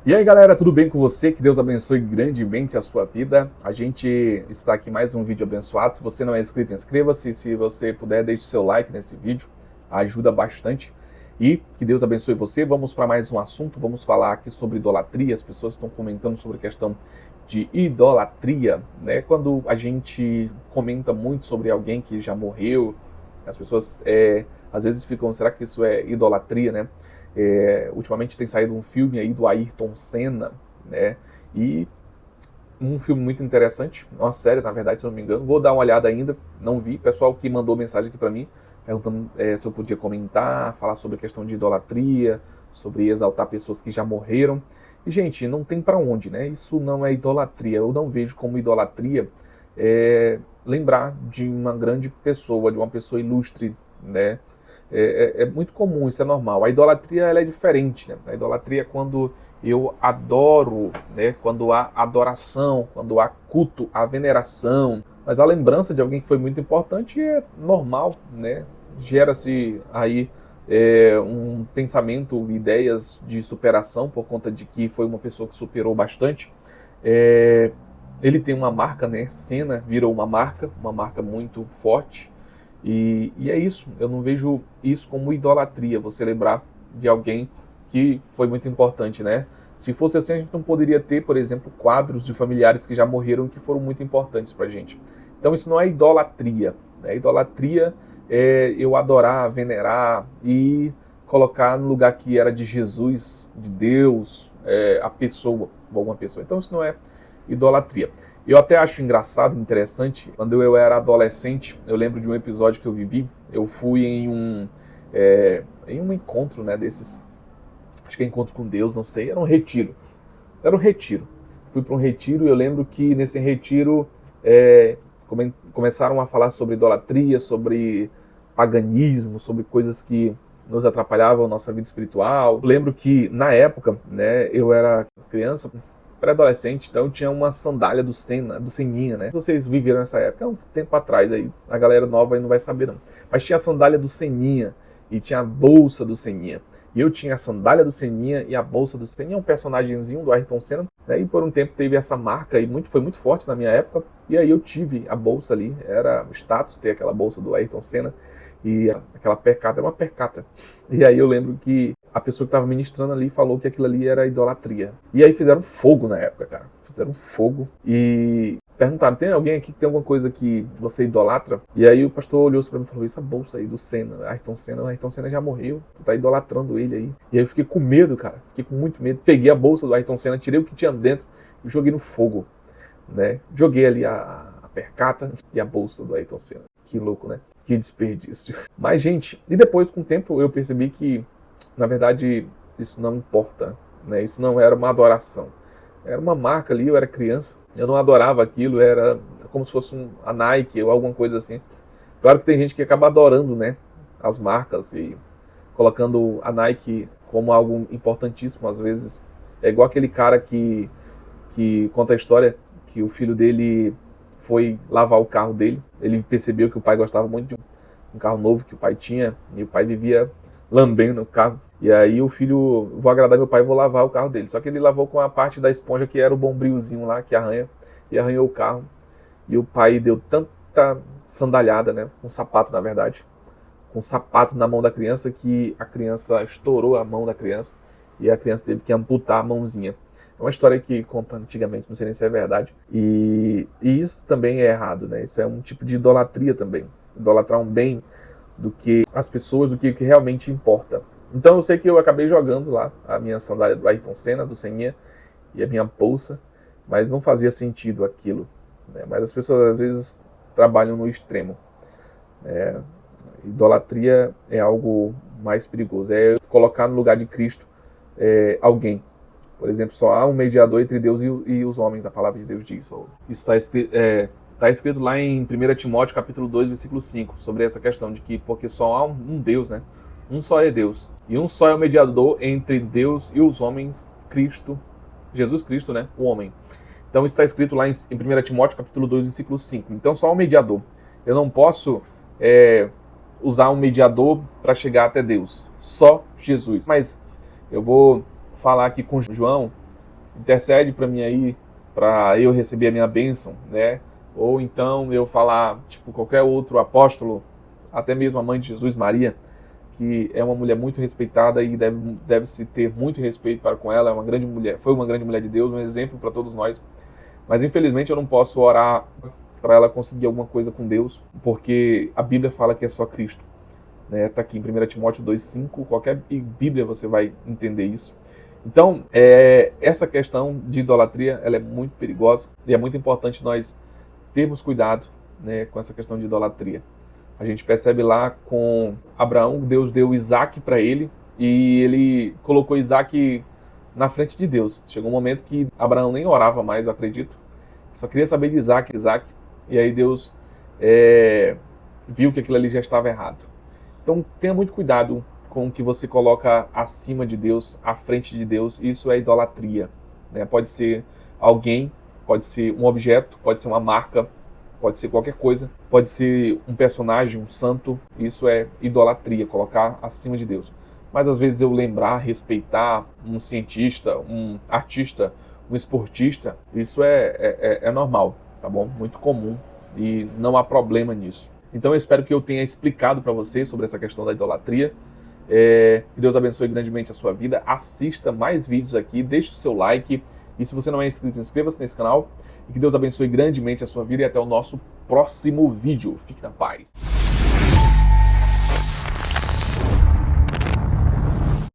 E aí galera, tudo bem com você? Que Deus abençoe grandemente a sua vida. A gente está aqui mais um vídeo abençoado. Se você não é inscrito, inscreva-se. Se você puder, deixe seu like nesse vídeo, ajuda bastante. E que Deus abençoe você. Vamos para mais um assunto, vamos falar aqui sobre idolatria. As pessoas estão comentando sobre a questão de idolatria, né? Quando a gente comenta muito sobre alguém que já morreu, as pessoas às vezes ficam, será que isso é idolatria, né? Ultimamente tem saído um filme aí do Ayrton Senna, né? E um filme muito interessante, uma série, na verdade, se eu não me engano. Vou dar uma olhada ainda, não vi. Pessoal que mandou mensagem aqui para mim, perguntando se eu podia comentar, falar sobre a questão de idolatria, sobre exaltar pessoas que já morreram. E, gente, não tem para onde, né? Isso não é idolatria. Eu não vejo como idolatria lembrar de uma grande pessoa, de uma pessoa ilustre, né? É muito comum, isso é normal. A idolatria ela é diferente, né? A idolatria é quando eu adoro, né? Quando há adoração, quando há culto, há veneração. Mas a lembrança de alguém que foi muito importante é normal, né? Gera-se aí um pensamento, ideias de superação por conta de que foi uma pessoa que superou bastante. Ele tem uma marca, né? Senna virou uma marca muito forte. E é isso, eu não vejo isso como idolatria, você lembrar de alguém que foi muito importante, né? Se fosse assim, a gente não poderia ter, por exemplo, quadros de familiares que já morreram que foram muito importantes pra gente. Então isso não é idolatria, né? Idolatria é eu adorar, venerar e colocar no lugar que era de Jesus, de Deus, a pessoa, alguma pessoa. Então isso não é idolatria. Eu até acho engraçado, interessante, quando eu era adolescente, eu lembro de um episódio que eu vivi, eu fui em um encontro, né, desses, acho que é encontro com Deus, não sei, era um retiro. Fui para um retiro e eu lembro que nesse retiro começaram a falar sobre idolatria, sobre paganismo, sobre coisas que nos atrapalhavam a nossa vida espiritual. Eu lembro que na época, né, eu era criança, pré-adolescente, então tinha uma sandália do Seninha, né? Vocês viveram essa época, um tempo atrás aí, a galera nova aí não vai saber não. Mas tinha a sandália do Seninha e tinha a bolsa do Seninha. E eu tinha a sandália do Seninha e a bolsa do Seninha, um personagemzinho do Ayrton Senna, né? E por um tempo teve essa marca e foi muito forte na minha época. E aí eu tive a bolsa ali, era status ter aquela bolsa do Ayrton Senna. E aquela percata, era uma percata. E aí eu lembro que a pessoa que estava ministrando ali falou que aquilo ali era idolatria. E aí fizeram fogo na época, cara. Fizeram fogo e perguntaram, tem alguém aqui que tem alguma coisa que você idolatra? E aí o pastor olhou para mim e falou, essa bolsa aí do Senna, Ayrton Senna já morreu, tu tá idolatrando ele aí. E aí eu fiquei com medo, cara. Fiquei com muito medo. Peguei a bolsa do Ayrton Senna, tirei o que tinha dentro e joguei no fogo, né? Joguei ali a percata e a bolsa do Ayrton Senna. Que louco, né? Que desperdício. Mas, gente, e depois, com o tempo, eu percebi que, na verdade, isso não importa, né? Isso não era uma adoração. Era uma marca ali, eu era criança, eu não adorava aquilo, era como se fosse a Nike ou alguma coisa assim. Claro que tem gente que acaba adorando, né, as marcas e colocando a Nike como algo importantíssimo, às vezes. É igual aquele cara que conta a história que o filho dele foi lavar o carro dele. Ele percebeu que o pai gostava muito de um carro novo que o pai tinha, e o pai vivia lambendo o carro. E aí o filho, vou agradar meu pai, vou lavar o carro dele. Só que ele lavou com a parte da esponja que era o bombrilzinho lá, que arranha, e arranhou o carro. E o pai deu tanta sandalhada, né, com sapato na verdade, com sapato na mão da criança, que a criança estourou a mão da criança, e a criança teve que amputar a mãozinha. É uma história que conta antigamente, não sei nem se é verdade. E isso também é errado, né? Isso é um tipo de idolatria também. Idolatrar um bem do que as pessoas, do que o que realmente importa. Então eu sei que eu acabei jogando lá a minha sandália do Ayrton Senna, do Seninha, e a minha bolsa, mas não fazia sentido aquilo, né? Mas as pessoas às vezes trabalham no extremo. Idolatria é algo mais perigoso. É colocar no lugar de Cristo alguém. Por exemplo, só há um mediador entre Deus e os homens, a palavra de Deus diz. Isso está escrito lá em 1 Timóteo capítulo 2, versículo 5, sobre essa questão de que porque só há um Deus, né? Um só é Deus. E um só é o mediador entre Deus e os homens, Cristo, Jesus Cristo, né? O homem. Então isso está escrito lá em 1 Timóteo capítulo 2, versículo 5. Então só há um mediador. Eu não posso usar um mediador para chegar até Deus. Só Jesus. Mas eu vou falar aqui com João, intercede para mim aí, para eu receber a minha bênção, né? Ou então eu falar, tipo, qualquer outro apóstolo, até mesmo a mãe de Jesus, Maria, que é uma mulher muito respeitada e deve-se ter muito respeito para com ela, é uma grande mulher, foi uma grande mulher de Deus, um exemplo para todos nós. Mas infelizmente eu não posso orar para ela conseguir alguma coisa com Deus, porque a Bíblia fala que é só Cristo. Né? Tá aqui em 1 Timóteo 2,5, qualquer Bíblia você vai entender isso. Então, essa questão de idolatria, ela é muito perigosa e é muito importante nós termos cuidado, né, com essa questão de idolatria. A gente percebe lá com Abraão, Deus deu Isaac para ele e ele colocou Isaac na frente de Deus. Chegou um momento que Abraão nem orava mais, eu acredito, só queria saber de Isaac, e aí Deus viu que aquilo ali já estava errado. Então tenha muito cuidado com o que você coloca acima de Deus, à frente de Deus. Isso é idolatria, né? Pode ser alguém, pode ser um objeto, pode ser uma marca, pode ser qualquer coisa, pode ser um personagem, um santo. Isso é idolatria, colocar acima de Deus. Mas às vezes eu lembrar, respeitar um cientista, um artista, um esportista, isso é normal, tá bom? Muito comum e não há problema nisso. Então eu espero que eu tenha explicado para você sobre essa questão da idolatria. Que Deus abençoe grandemente a sua vida. Assista mais vídeos aqui, deixe o seu like. E se você não é inscrito, inscreva-se nesse canal. E que Deus abençoe grandemente a sua vida e até o nosso próximo vídeo. Fique na paz.